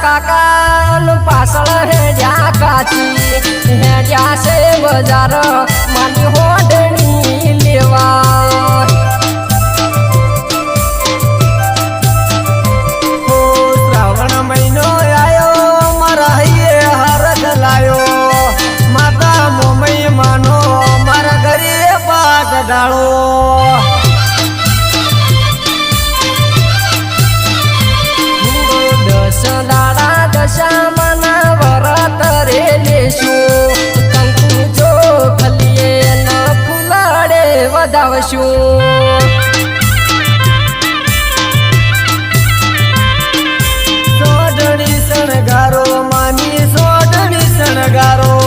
काका पासल हेड्या काची हेड्या से बाजार मानी होडनी लेवा हो श्रावण महीनो आयो मारा हइये हरद लायो माता मोमई मानो मारा घरे पाट डालो दाड़ा दशा मना वरत रे लेशु कंकु जो खलिए न फुलाड़े वदावशु सोडणी सणगारो मामी सोडणी सणगारो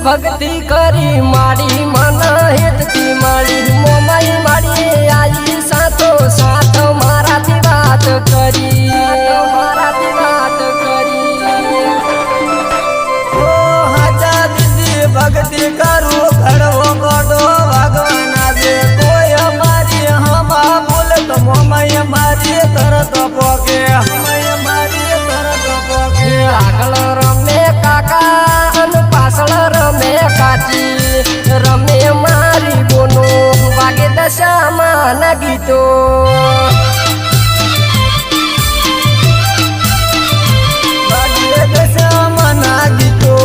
भक्ति करी माड़ी मन हेतती माड़ी मोमई माड़ी आई साथो साथ मारा थी बात करी ओ हाजा दीदी भक्ति करू घड़ो गोडो भगवान दे कोई हमारी हम बोल तो मोमई हमारी तरत पोके मोमई हमारी तरत पोके लागल रमे काका पासल रमे काची रमे मारी बोनो वागे दशा मान गीतो वागे दशा मान गीतो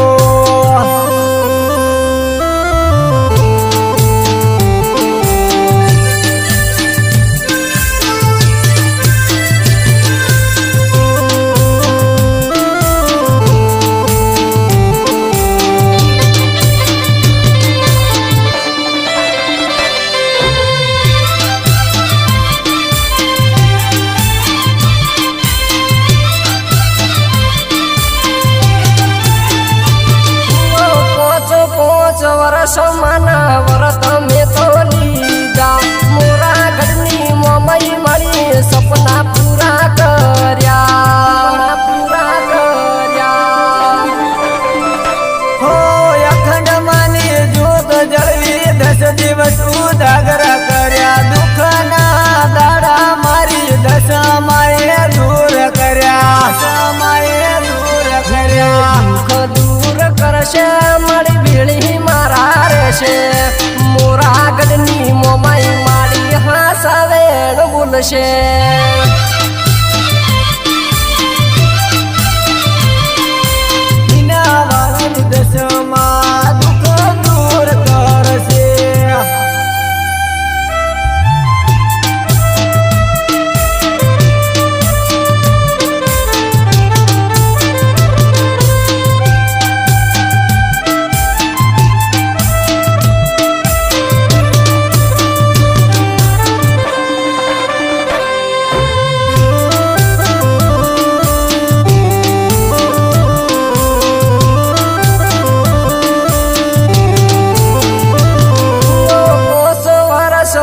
वर्ष माना व्रत में तो लीजा मोरा गढ़नी मोमई मड़ी सपना पूरा करया हो अखंड मानी जोत जळवी 10 दिवस उजागरा कर्या दुःख ना दाडा मारी दशा माये दूर कर्या दुःख दूर करशे मड़ी भीड़ी मारा रेशे मोरा गढ़नी मोमई माड़ी हासवेण बोलशे बिना वाली दशमा दुःख दूर करशे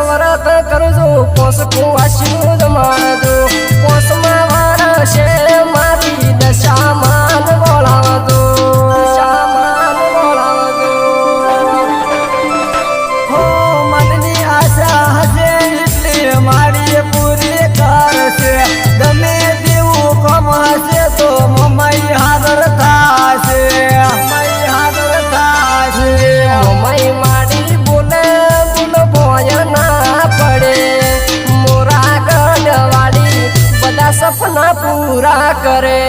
व्रत करजो पोस को आशीर्वाद मारजो पोस में वारशे मारी दशा मान बोलावजो हो मननी आशा हसे इतली मारी पूरी करशे गमे देऊ कम हसे तो मोमई हाजर थाशे मोमई माड़ी बोले बोलो भोजना पड़े मोरा गढ़वाड़ी बड़ा सपना पूरा करे।